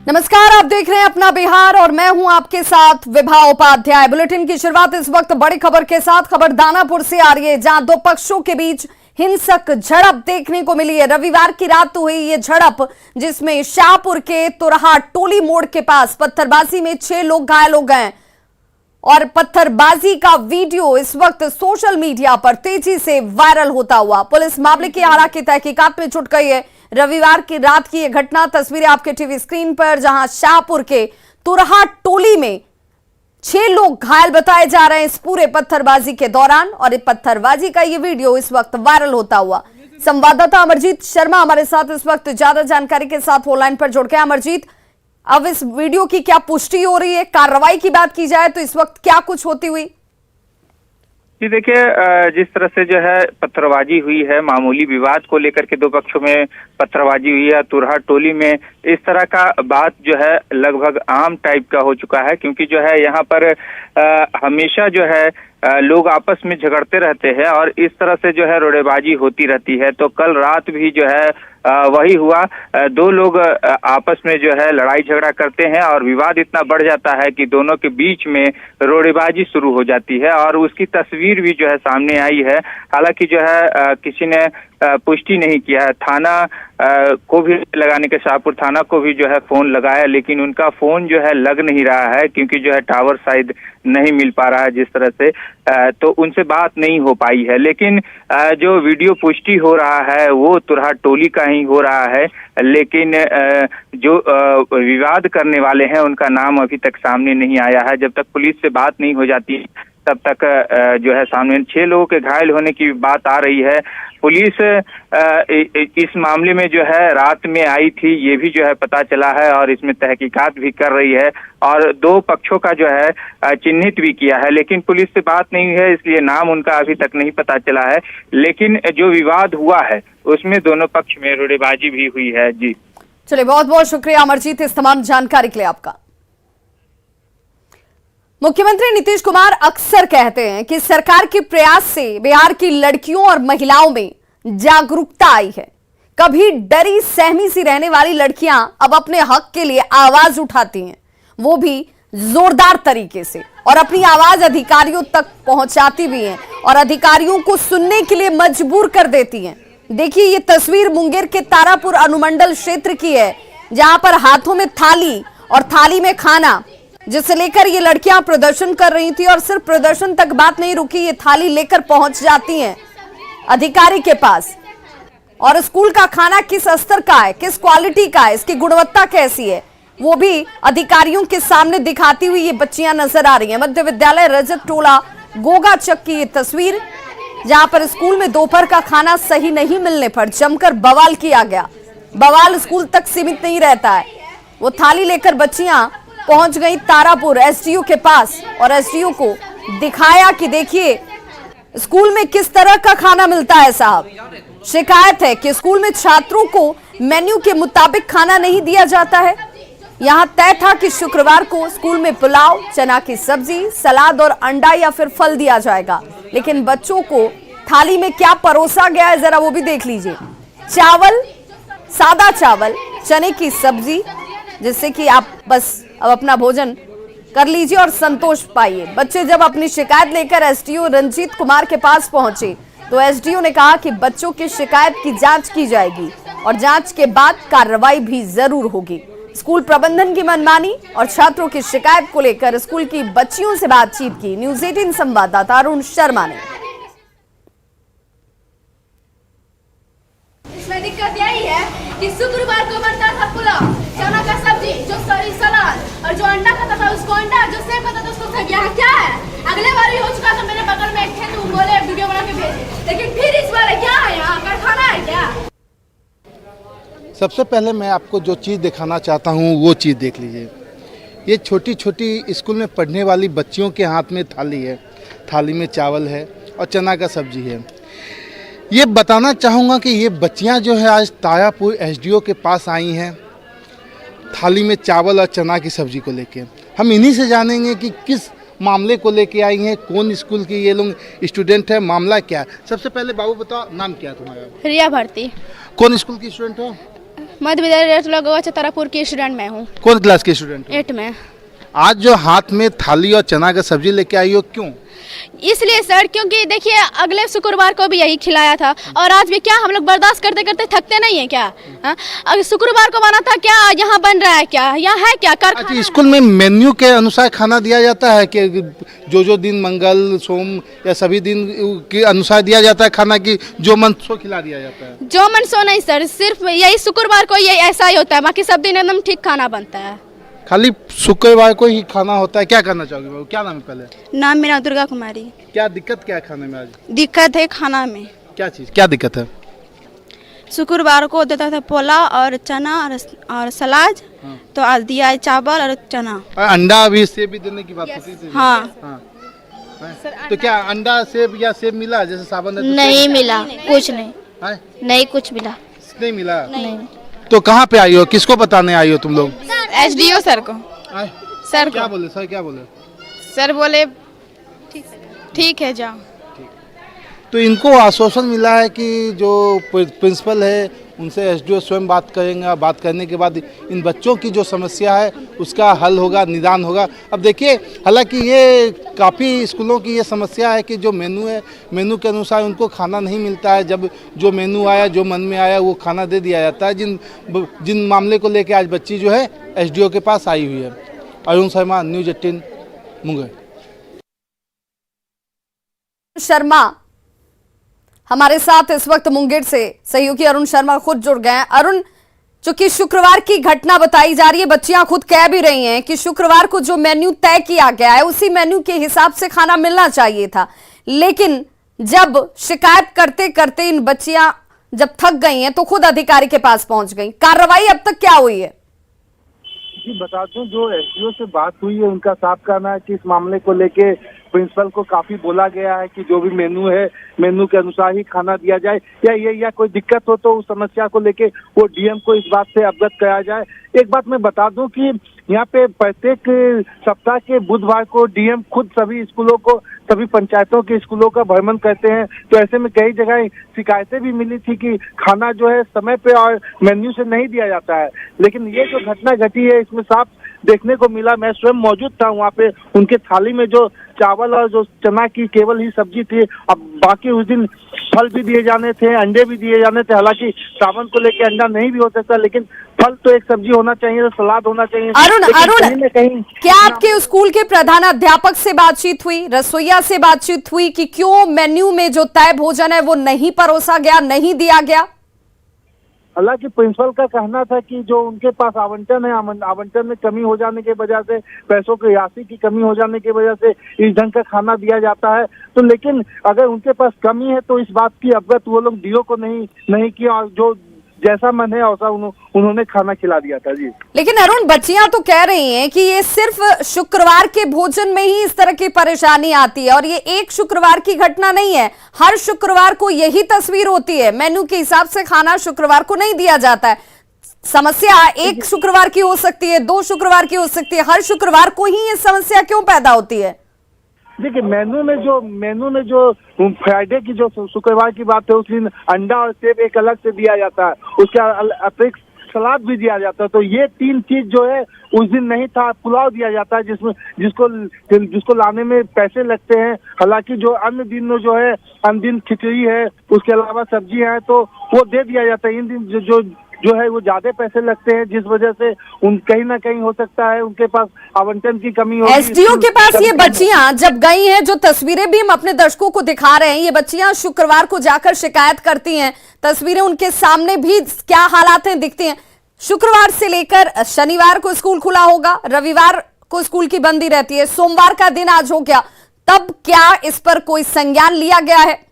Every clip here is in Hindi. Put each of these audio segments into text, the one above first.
नमस्कार, आप देख रहे हैं अपना बिहार और मैं हूं आपके साथ विभा उपाध्याय। बुलेटिन की शुरुआत इस वक्त बड़ी खबर के साथ। खबर दानापुर से आ रही है, जहां दो पक्षों के बीच हिंसक झड़प देखने को मिली है। रविवार की रात हुई ये झड़प, जिसमें शाहपुर के तुरहा टोली मोड़ के पास पत्थरबाजी में 6 लोग घायल हो गए और पत्थरबाजी का वीडियो इस वक्त सोशल मीडिया पर तेजी से वायरल होता हुआ पुलिस मामले की हालांकि तहकीकात में जुट गई है। रविवार की रात की यह घटना, तस्वीरें आपके टीवी स्क्रीन पर, जहां शाहपुर के तुरहा टोली में 6 लोग घायल बताए जा रहे हैं इस पूरे पत्थरबाजी के दौरान, और इस पत्थरबाजी का ये वीडियो इस वक्त वायरल होता हुआ। संवाददाता अमरजीत शर्मा हमारे साथ इस वक्त ज्यादा जानकारी के साथ फोनलाइन पर जुड़ गए। अमरजीत, अब इस वीडियो की क्या पुष्टि हो रही है? कार्रवाई की बात की जाए तो इस वक्त क्या कुछ होती हुई? जी देखिए, जिस तरह से जो है पत्थरबाजी हुई है, मामूली विवाद को लेकर के दो पक्षों में पत्थरबाजी हुई है। तुरहा टोली में इस तरह का बात जो है लगभग आम टाइप का हो चुका है, क्योंकि जो है यहाँ पर हमेशा जो है लोग आपस में झगड़ते रहते हैं और इस तरह से जो है रोड़ेबाजी होती रहती है। तो कल रात भी जो है वही हुआ। 2 लोग आपस में जो है लड़ाई झगड़ा करते हैं और विवाद इतना बढ़ जाता है कि दोनों के बीच में रोड़ेबाजी शुरू हो जाती है और उसकी तस्वीर भी जो है सामने आई है। हालांकि जो है किसी ने पुष्टि नहीं किया है। थाना को भी लगाने के, शाहपुर थाना को भी जो है फोन लगाया, लेकिन उनका फोन जो है लग नहीं रहा है, क्योंकि जो है टावर शायद नहीं मिल पा रहा है जिस तरह से, तो उनसे बात नहीं हो पाई है। लेकिन जो वीडियो पुष्टि हो रहा है वो तुरहा टोली का ही हो रहा है, लेकिन जो विवाद करने वाले हैं उनका नाम अभी तक सामने नहीं आया है। जब तक पुलिस से बात नहीं हो जाती तब तक जो है सामने 6 लोगों के घायल होने की बात आ रही है। पुलिस इस मामले में जो है रात में आई थी, ये भी जो है पता चला है और इसमें तहकीकात भी कर रही है और 2 पक्षों का जो है चिन्हित भी किया है, लेकिन पुलिस से बात नहीं है, इसलिए नाम उनका अभी तक नहीं पता चला है। लेकिन जो विवाद हुआ है उसमें दोनों पक्ष में रोड़ेबाजी भी हुई है। जी चलिए, बहुत बहुत शुक्रिया अमरजीत इस तमाम जानकारी के लिए आपका। मुख्यमंत्री नीतीश कुमार अक्सर कहते हैं कि सरकार के प्रयास से बिहार की लड़कियों और महिलाओं में जागरूकता आई है। कभी डरी सहमी सी रहने वाली लड़कियां अब अपने हक के लिए आवाज उठाती हैं, वो भी जोरदार तरीके से, और अपनी आवाज अधिकारियों तक पहुंचाती भी हैं और अधिकारियों को सुनने के लिए मजबूर कर देती हैं। देखिए, ये तस्वीर मुंगेर के तारापुर अनुमंडल क्षेत्र की है, जहां पर हाथों में थाली और थाली में खाना, जिसे लेकर ये लड़कियां प्रदर्शन कर रही थी। और सिर्फ प्रदर्शन तक बात नहीं रुकी, ये थाली लेकर पहुंच जाती हैं अधिकारी के पास। और स्कूल का खाना किस स्तर का है, किस क्वालिटी का है, इसकी गुणवत्ता कैसी है, वो भी अधिकारियों के सामने दिखाती हुई ये बच्चियां नजर आ रही हैं। मध्य विद्यालय रजत टोला गोगाचक की ये तस्वीर, जहां पर स्कूल में दोपहर का खाना सही नहीं मिलने पर जमकर बवाल किया गया। बवाल स्कूल तक सीमित नहीं रहता है, वो थाली लेकर बच्चियां पहुंच गई तारापुर एसडीओ के पास और एसडीओ को दिखाया कि देखिए स्कूल में किस तरह का खाना मिलता है। साहब, शिकायत है कि स्कूल में छात्रों को मेन्यू के मुताबिक खाना नहीं दिया जाता है। यहां तय था कि शुक्रवार को स्कूल में पुलाव, चना की सब्जी, सलाद और अंडा या फिर फल दिया जाएगा, लेकिन बच्चों को थाली में क्या परोसा गया है जरा वो भी देख लीजिए। चावल, सादा चावल, चने की सब्जी, जिससे कि आप बस अब अपना भोजन कर लीजिए और संतोष पाइए। बच्चे जब अपनी शिकायत लेकर एसडीओ रंजीत कुमार के पास पहुंचे तो एसडीओ ने कहा कि बच्चों की शिकायत की जांच की जाएगी और जांच के बाद कार्रवाई भी जरूर होगी। स्कूल प्रबंधन की मनमानी और छात्रों की शिकायत को लेकर स्कूल की बच्चियों से बातचीत की न्यूज़ 18 संवाददाता अरुण शर्मा ने। इसमें दिक्कत यही है कि शुक्रवार को बनता था पुलाव, चना का सब्जी, जो सॉरी सलाद, और जो अंडा खाता था उसको अंडा, जो सेब खाता था उसको सेब। यहाँ क्या है? अगले बार भी हो चुका था, मेरे बगल में एक थे तो बोले वीडियो बना के भेजे, लेकिन फिर इस बार क्या है? यहाँ कारखाना है क्या? सबसे पहले मैं आपको जो चीज़ दिखाना चाहता हूँ वो चीज़ देख लीजिए। ये छोटी छोटी स्कूल में पढ़ने वाली बच्चियों के हाथ में थाली है, थाली में चावल है और चना का सब्जी है। ये बताना चाहूँगा कि ये बच्चियाँ जो है आज तारापुर एसडीओ के पास आई हैं थाली में चावल और चना की सब्जी को लेके। हम इन्हीं से जानेंगे कि किस मामले को लेके आई हैं, कौन स्कूल की ये लोग स्टूडेंट है, मामला क्या है। सबसे पहले बाबू बताओ, नाम क्या है तुम्हारा? रिया भारती। कौन स्कूल की स्टूडेंट हो? मध्य विद्यालय लगवा तारापुर की स्टूडेंट मैं हूँ, कौन क्लास के स्टूडेंट हो? 8 में। आज जो हाथ में थाली और चना का सब्जी लेके आई हो, क्यों? इसलिए सर क्योंकि देखिए अगले शुक्रवार को भी यही खिलाया था और आज भी क्या हम लोग बर्दाश्त करते करते थकते नहीं है क्या? हाँ? अगर शुक्रवार को बना था क्या, यहाँ बन रहा है क्या, यहाँ है क्या कारखाना? अच्छा, स्कूल में मेन्यू के अनुसार खाना दिया जाता है कि जो दिन मंगल सोम या सभी दिन के अनुसार दिया जाता है खाना, की जो मन सो खिला दिया जाता है? जो मन सो नहीं सर, सिर्फ यही शुक्रवार को ये ऐसा ही होता है, बाकी सब दिन एकदम ठीक खाना बनता है। खाली शुक्रवार को ही खाना होता है? क्या करना चाहोगे बाबू? क्या नाम है पहले? नाम मेरा दुर्गा कुमारी। क्या दिक्कत क्या है खाने में आज? दिक्कत है खाना में। क्या चीज़, क्या दिक्कत है? शुक्रवार को देता था पोला और चना और सलाद, तो आज दिया है चावल और चना। और अंडा भी सेब भी देने की बात होती थी। हाँ, तो क्या अंडा सेब या सेब मिला जैसे सावन है तो नहीं मिला, कुछ नहीं, है? नहीं कुछ मिला। नहीं मिला? नहीं। तो कहाँ पे आई हो, किसको बताने आई हो तुम लोग? एसडीओ सर को। आए? सर क्या को। बोले सर, क्या बोले? सर बोले ठीक है जाओ। तो इनको आश्वासन मिला है कि जो प्रिंसिपल है उनसे एसडीओ स्वयं बात करेंगे, बात करने के बाद इन बच्चों की जो समस्या है उसका हल होगा, निदान होगा। अब देखिए, हालांकि ये काफ़ी स्कूलों की ये समस्या है कि जो मेनू है, मेनू के अनुसार उनको खाना नहीं मिलता है। जब जो मेनू आया, जो मन में आया वो खाना दे दिया जाता है। जिन मामले को लेकर आज बच्ची जो है एसडीओ के पास आई हुई है। अरुण शर्मा, न्यूज़ 18 मुंगेर। शर्मा हमारे साथ इस वक्त मुंगेर से सहयोगी अरुण शर्मा खुद जुड़ गए हैं। अरुण, चूंकि शुक्रवार की घटना बताई जा रही है, बच्चियां खुद कह भी रही हैं कि शुक्रवार को जो मेन्यू तय किया गया है उसी मेन्यू के हिसाब से खाना मिलना चाहिए था, लेकिन जब शिकायत करते करते इन बच्चियां जब थक गई हैं तो खुद अधिकारी के पास पहुंच गई। कार्रवाई अब तक क्या हुई है? जी बता दूं, जो एसडीओ से बात हुई है उनका साफ कहना है कि इस मामले को लेके प्रिंसिपल को काफी बोला गया है कि जो भी मेनू है मेनू के अनुसार ही खाना दिया जाए, या कोई दिक्कत हो तो उस समस्या को लेके वो डीएम को इस बात से अवगत कराया जाए। एक बात मैं बता दूं कि यहाँ पे प्रत्येक सप्ताह के बुधवार को डीएम खुद सभी स्कूलों को, सभी पंचायतों के स्कूलों का भ्रमण करते हैं। तो ऐसे में कई जगह शिकायतें भी मिली थी कि खाना जो है समय पे और मेन्यू से नहीं दिया जाता है, लेकिन ये जो घटना घटी है इसमें साफ देखने को मिला। मैं स्वयं मौजूद था वहाँ पे। उनके थाली में जो चावल और जो चना की केवल ही सब्जी थी, अब बाकी उस दिन फल भी दिए जाने थे, अंडे भी दिए जाने थे। हालांकि सावन को लेके अंडा नहीं भी हो सकता, लेकिन फल तो एक सब्जी होना चाहिए, तो सलाद होना चाहिए। अरुण, क्या आपके स्कूल के प्रधानाध्यापक से बातचीत हुई, रसोईया से बातचीत हुई कि क्यों मेन्यू में जो तय भोजन है वो नहीं परोसा गया, नहीं दिया गया? हालांकि प्रिंसिपल का कहना था कि जो उनके पास आवंटन है, आवंटन में कमी हो जाने की वजह से, पैसों की राशि की कमी हो जाने की वजह से इस ढंग का खाना दिया जाता है। तो लेकिन अगर उनके पास कमी है तो इस बात की अवगत वो लोग डीओ को नहीं किया, और जो जैसा मन है वैसा उन्होंने खाना खिला दिया था। जी, लेकिन अरुण, बच्चियां तो कह रही हैं कि ये सिर्फ शुक्रवार के भोजन में ही इस तरह की परेशानी आती है और ये एक शुक्रवार की घटना नहीं है, हर शुक्रवार को यही तस्वीर होती है। मेन्यू के हिसाब से खाना शुक्रवार को नहीं दिया जाता है। समस्या एक शुक्रवार की हो सकती है, 2 शुक्रवार की हो सकती है, हर शुक्रवार को ही ये समस्या क्यों पैदा होती है? देखिए, मेनू में जो फ्राइडे की जो शुक्रवार की बात है उस दिन अंडा और सेब एक अलग से दिया जाता है, उसके अतिरिक्त सलाद भी दिया जाता है। तो ये 3 चीज जो है उस दिन नहीं था। पुलाव दिया जाता है जिसको लाने में पैसे लगते हैं। हालांकि जो अन्य दिन में जो है, अन्य दिन खिचड़ी है, उसके अलावा सब्जी है, तो वो दे दिया जाता है। इन दिन जो है वो ज्यादा पैसे लगते हैं, जिस वजह से कहीं ना कहीं हो सकता है उनके पास आवंटन की कमी होगी। एसडीओ के पास ये बच्चियां जब गई हैं, जो तस्वीरें भी हम अपने दर्शकों को दिखा रहे हैं, ये बच्चियां शुक्रवार को जाकर शिकायत करती हैं, तस्वीरें उनके सामने भी क्या हालात हैं दिखती हैं। शुक्रवार से लेकर शनिवार को स्कूल खुला होगा, रविवार को स्कूल की बंदी रहती है, सोमवार का दिन आज हो गया, तब क्या इस पर कोई संज्ञान लिया गया है?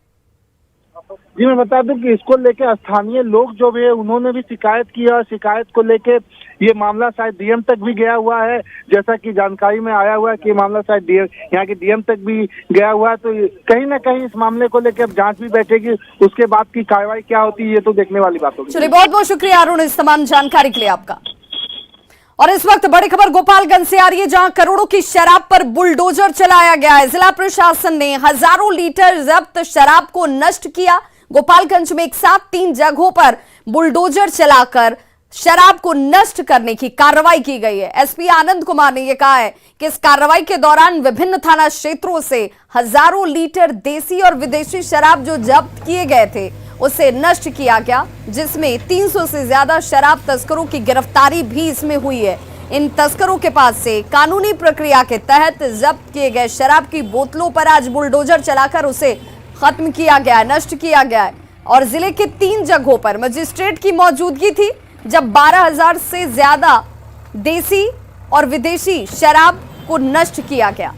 जी, मैं बता दूं कि इसको लेके स्थानीय लोग जो भी है उन्होंने भी शिकायत की है। शिकायत को लेके ये मामला शायद डीएम तक भी गया हुआ है, जैसा कि जानकारी में आया हुआ है कि मामला शायद यहाँ के डीएम तक भी गया हुआ है। तो कहीं ना कहीं इस मामले को लेकर अब जांच भी बैठेगी, उसके बाद की कार्रवाई क्या होती है ये तो देखने वाली बात होगी। चलिए, बहुत बहुत शुक्रिया अरुण इस तमाम जानकारी के लिए आपका। और इस वक्त बड़ी खबर गोपालगंज से आ रही है, जहां करोड़ों की शराब पर बुलडोजर चलाया गया है। जिला प्रशासन ने हजारों लीटर जब्त शराब को नष्ट किया। गोपालगंज में एक साथ 3 जगहों पर बुलडोजर चलाकर शराब को नष्ट करने की कार्रवाई की गई है। एसपी आनंद कुमार ने यह कहा है कि इस कार्रवाई के दौरान विभिन्न थाना क्षेत्रों से हजारों लीटर देसी और विदेशी शराब जो जब्त किए गए थे उसे नष्ट किया गया, जिसमें 300 से ज्यादा शराब तस्करों की गिरफ्तारी भी इसमें हुई है। इन तस्करों के पास से कानूनी प्रक्रिया के तहत जब्त किए गए शराब की बोतलों पर आज बुलडोजर चलाकर उसे खत्म किया गया, नष्ट किया गया है। और जिले के 3 जगहों पर मजिस्ट्रेट की मौजूदगी थी जब 12,000 से ज्यादा देसी और विदेशी शराब को नष्ट किया गया।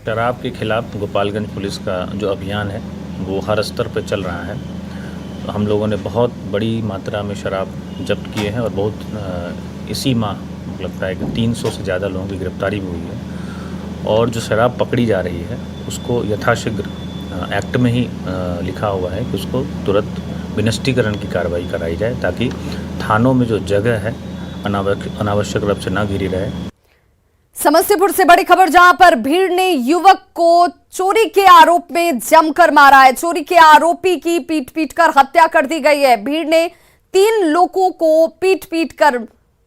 शराब के खिलाफ गोपालगंज पुलिस का जो अभियान है वो हर स्तर पर चल रहा है। हम लोगों ने बहुत बड़ी मात्रा में शराब जब्त किए हैं और बहुत इसी माह मतलब प्राय 300 से ज़्यादा लोगों की गिरफ्तारी भी हुई है। और जो शराब पकड़ी जा रही है उसको यथाशीघ्र एक्ट में ही लिखा हुआ है कि उसको तुरंत विनष्टीकरण की कार्रवाई कराई जाए ताकि थानों में जो जगह है अनावश्यक रूप से ना घिरी रहे। समस्तीपुर से बड़ी खबर, जहां पर भीड़ ने युवक को चोरी के आरोप में जमकर मारा है। चोरी के आरोपी की पीट कर हत्या कर दी गई है। भीड़ ने 3 लोगों को पीट कर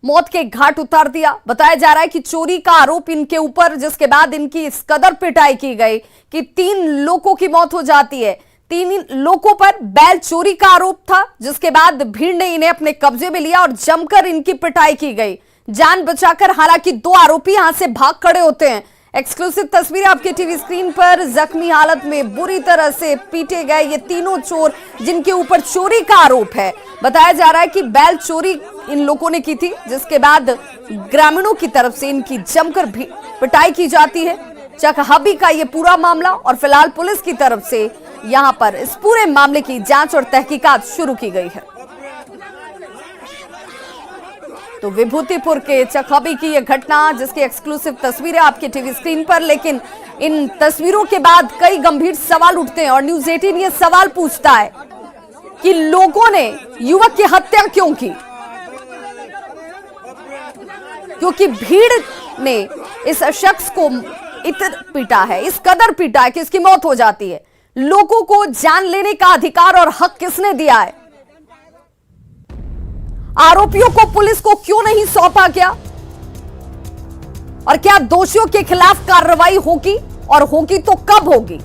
मौत के घाट उतार दिया। बताया जा रहा है कि चोरी का आरोप इनके ऊपर, जिसके बाद इनकी इस कदर पिटाई की गई कि 3 लोगों की मौत हो जाती है। 3 लोगों पर बैल चोरी का आरोप था, जिसके बाद भीड़ ने इन्हें अपने कब्जे में लिया और जमकर इनकी पिटाई की गई, जान बचाकर। हालांकि 2 आरोपी यहां से भाग खड़े होते हैं। एक्सक्लूसिव तस्वीरें आपके टीवी स्क्रीन पर। जख्मी हालत में बुरी तरह से पीटे गए ये तीनों चोर, जिनके ऊपर चोरी का आरोप है। बताया जा रहा है कि बैल चोरी इन लोगों ने की थी, जिसके बाद ग्रामीणों की तरफ से इनकी जमकर पिटाई की जाती है। चकहबी का ये पूरा मामला, और फिलहाल पुलिस की तरफ से यहां पर इस पूरे मामले की जांच और तहकीकात शुरू की गई है। तो विभूतिपुर के चकहबी की यह घटना, जिसकी एक्सक्लूसिव तस्वीरें आपके टीवी स्क्रीन पर। लेकिन इन तस्वीरों के बाद कई गंभीर सवाल उठते हैं और न्यूज़ 18 ये सवाल पूछता है कि लोगों ने युवक की हत्या क्यों की, क्योंकि भीड़ ने इस शख्स को इतना पीटा है, इस कदर पीटा है कि इसकी मौत हो जाती है। लोगों को जान लेने का अधिकार और हक किसने दिया है? आरोपियों को पुलिस को क्यों नहीं सौंपा गया? और क्या दोषियों के खिलाफ कार्रवाई होगी, और होगी तो कब होगी?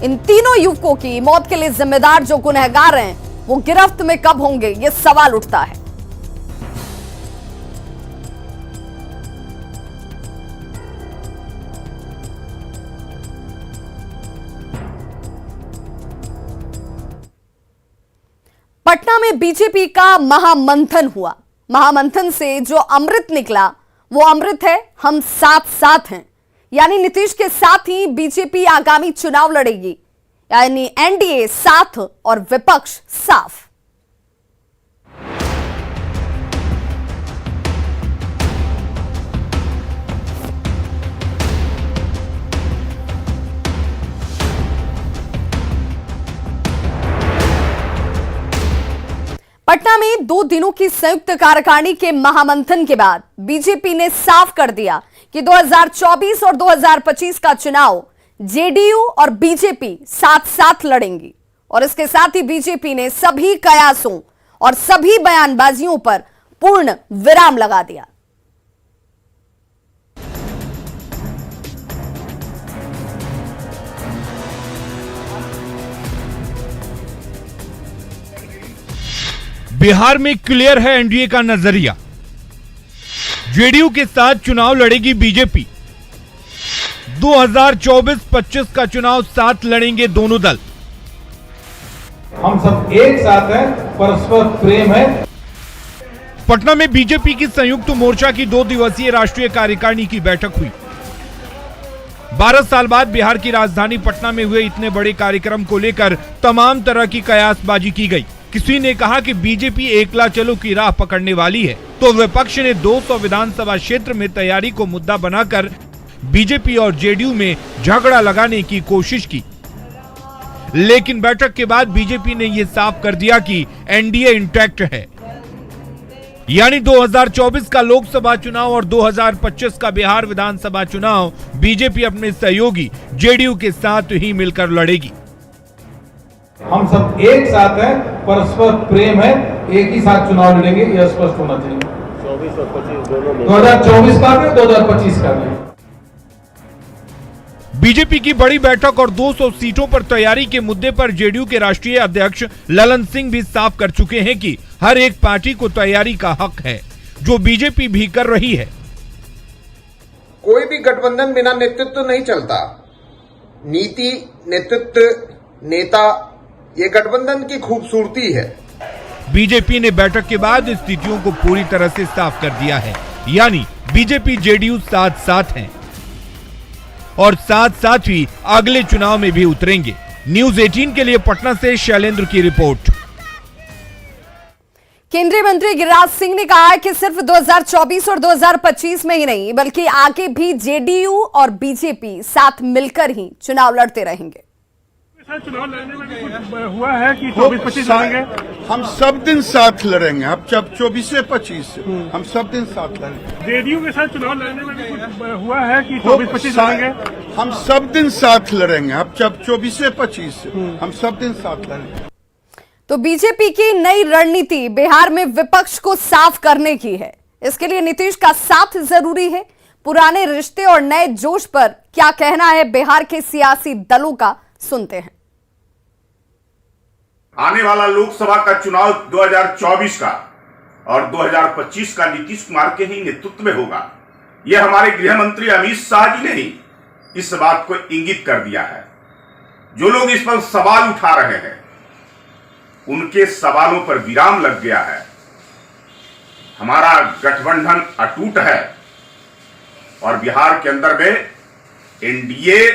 इन तीनों युवकों की मौत के लिए जिम्मेदार जो गुनहगार हैं वो गिरफ्त में कब होंगे, यह सवाल उठता है। पटना में बीजेपी का महामंथन हुआ। महामंथन से जो अमृत निकला वो अमृत है हम साथ साथ हैं, यानी नीतीश के साथ ही बीजेपी आगामी चुनाव लड़ेगी, यानी एनडीए साथ और विपक्ष साफ। पटना में 2 दिनों की संयुक्त कार्यकारिणी के महामंथन के बाद बीजेपी ने साफ कर दिया कि 2024 और 2025 का चुनाव जेडीयू और बीजेपी साथ साथ लड़ेंगी। और इसके साथ ही बीजेपी ने सभी कयासों और सभी बयानबाजियों पर पूर्ण विराम लगा दिया। बिहार में क्लियर है एनडीए का नजरिया। जेडीयू के साथ चुनाव लड़ेगी बीजेपी। 2024-25 का चुनाव साथ लड़ेंगे दोनों दल। हम सब एक साथ हैं, परस्पर प्रेम है। पटना में बीजेपी की संयुक्त मोर्चा की 2 दिवसीय राष्ट्रीय कार्यकारिणी की बैठक हुई। 12 साल बाद बिहार की राजधानी पटना में हुए इतने बड़े कार्यक्रम को लेकर तमाम तरह की कयासबाजी की गई। किसी ने कहा कि बीजेपी एकला चलो की राह पकड़ने वाली है, तो विपक्ष ने 200 विधानसभा क्षेत्र में तैयारी को मुद्दा बनाकर बीजेपी और जेडीयू में झगड़ा लगाने की कोशिश की। लेकिन बैठक के बाद बीजेपी ने यह साफ कर दिया कि एनडीए इंटैक्ट है, यानी 2024 का लोकसभा चुनाव और 2025 का बिहार विधानसभा चुनाव बीजेपी अपने सहयोगी जेडीयू के साथ ही मिलकर लड़ेगी। हम सब एक साथ हैं, परस्पर प्रेम है, एक ही साथ चुनाव लड़ेंगे, यह स्पष्ट होना चाहिए। 24 और 25 दोनों में 2024 का भी 2025 का भी। बीजेपी की बड़ी बैठक और 200 सीटों पर तैयारी के मुद्दे पर जेडीयू के राष्ट्रीय अध्यक्ष ललन सिंह भी साफ कर चुके हैं कि हर एक पार्टी को तैयारी का हक है, जो बीजेपी भी कर रही है। कोई भी गठबंधन बिना नेतृत्व नहीं चलता। नीति, नेतृत्व, नेता, ये गठबंधन की खूबसूरती है। बीजेपी ने बैठक के बाद स्थितियों को पूरी तरह से साफ कर दिया है, यानी बीजेपी जेडीयू साथ साथ हैं और साथ साथ ही अगले चुनाव में भी उतरेंगे। न्यूज़ 18 के लिए पटना से शैलेंद्र की रिपोर्ट। केंद्रीय मंत्री गिरिराज सिंह ने कहा है कि सिर्फ 2024 और 2025 में ही नहीं, बल्कि आगे भी जेडीयू और बीजेपी साथ मिलकर ही चुनाव लड़ते रहेंगे। चुनाव लड़ने में भी कुछ हुआ है कि 24-25 लड़ेंगे? हम सब दिन साथ लड़ेंगे। अब जब 24 से 25 हम सब दिन साथ लड़ेंगे। जेडीयू के साथ चुनाव लड़ने में भी कुछ हुआ है कि 24-25 लड़ेंगे? हम सब दिन साथ लड़ेंगे। अब जब 24 से 25 हम सब दिन साथ लड़ेंगे। तो बीजेपी की नई रणनीति बिहार में विपक्ष को साफ करने की है। इसके लिए नीतीश का साथ जरूरी है। पुराने रिश्ते और नए जोश पर क्या कहना है बिहार के सियासी दलों का, सुनते हैं। आने वाला लोकसभा का चुनाव 2024 का और 2025 का नीतीश कुमार के ही नेतृत्व में होगा। यह हमारे गृह मंत्री अमित शाह जी ने ही इस बात को इंगित कर दिया है। जो लोग इस पर सवाल उठा रहे हैं, उनके सवालों पर विराम लग गया है। हमारा गठबंधन अटूट है और बिहार के अंदर में एनडीए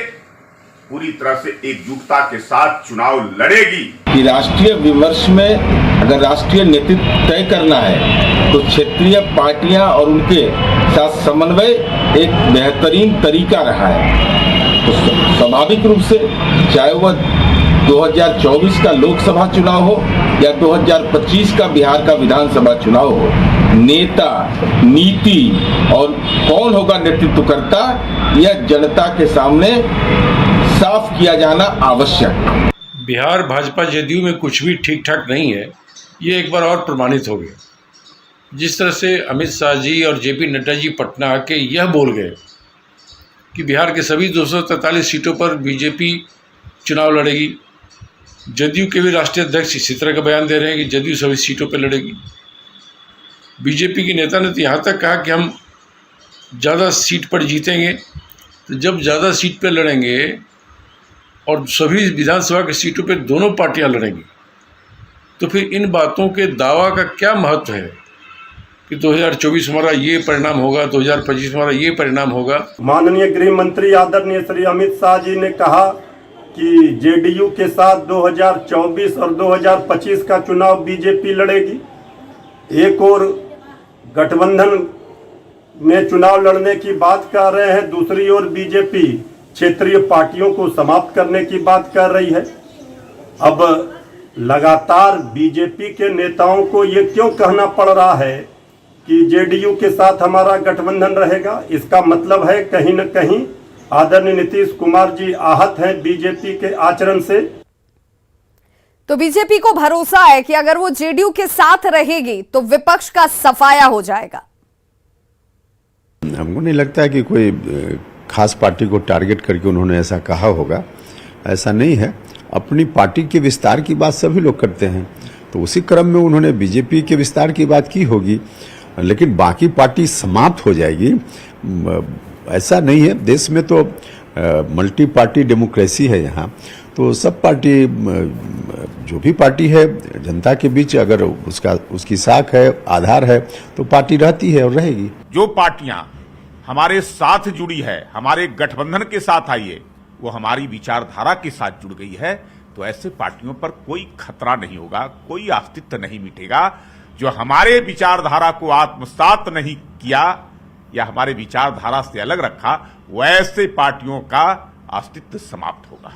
पूरी तरह से एकजुटता के साथ चुनाव लड़ेगी। कि राष्ट्रीय विमर्श में अगर राष्ट्रीय नेतृत्व तय करना है तो क्षेत्रीय पार्टियां और उनके साथ समन्वय एक बेहतरीन तरीका रहा है। तो स्वाभाविक रूप से चाहे वह 2024 का लोकसभा चुनाव हो या 2025 का बिहार का विधानसभा चुनाव हो, नेता, नीति और कौन होगा नेतृत्वकर्ता, यह जनता के सामने साफ किया जाना आवश्यक। बिहार भाजपा जेडीयू में कुछ भी ठीक ठाक नहीं है, ये एक बार और प्रमाणित हो गया। जिस तरह से अमित शाह जी और जेपी नड्डा जी पटना आके यह बोल गए कि बिहार के सभी 243 सीटों पर बीजेपी चुनाव लड़ेगी, जदयू के भी राष्ट्रीय अध्यक्ष इसी तरह का बयान दे रहे हैं कि जदयू सभी सीटों पर लड़ेगी। बीजेपी के नेता ने तो यहाँ तक कहा कि हम ज़्यादा सीट पर जीतेंगे। तो जब ज़्यादा सीट पर लड़ेंगे और सभी विधानसभा की सीटों पर दोनों पार्टियां लड़ेंगी, तो फिर इन बातों के दावा का क्या महत्व है कि 2024 हमारा ये परिणाम होगा, 2025 हमारा ये परिणाम होगा। माननीय गृह मंत्री आदरणीय श्री अमित शाह जी ने कहा कि जेडीयू के साथ 2024 और 2025 का चुनाव बीजेपी लड़ेगी। एक और गठबंधन में चुनाव लड़ने की बात कर रहे हैं, दूसरी ओर बीजेपी क्षेत्रीय पार्टियों को समाप्त करने की बात कर रही है। अब लगातार बीजेपी के नेताओं को ये क्यों कहना पड़ रहा है कि जेडीयू के साथ हमारा गठबंधन रहेगा? इसका मतलब है कहीं न कहीं आदरणीय नीतीश कुमार जी आहत हैं बीजेपी के आचरण से। तो बीजेपी को भरोसा है कि अगर वो जेडीयू के साथ रहेगी तो विपक्ष का सफाया हो जाएगा। हमको नहीं लगता है कि कोई खास पार्टी को टारगेट करके उन्होंने ऐसा कहा होगा, ऐसा नहीं है। अपनी पार्टी के विस्तार की बात सभी लोग करते हैं, तो उसी क्रम में उन्होंने बीजेपी के विस्तार की बात की होगी, लेकिन बाकी पार्टी समाप्त हो जाएगी ऐसा नहीं है। देश में तो मल्टी पार्टी डेमोक्रेसी है यहाँ, तो सब पार्टी जो भी पार्टी है जनता के बीच अगर उसकी साख है, आधार है, तो पार्टी रहती है और रहेगी। जो पार्टियां हमारे साथ जुड़ी है, हमारे गठबंधन के साथ आई है, वो हमारी विचारधारा के साथ जुड़ गई है, तो ऐसे पार्टियों पर कोई खतरा नहीं होगा, कोई अस्तित्व नहीं मिटेगा। जो हमारे विचारधारा को आत्मसात नहीं किया या हमारे विचारधारा से अलग रखा, वैसे पार्टियों का अस्तित्व समाप्त होगा।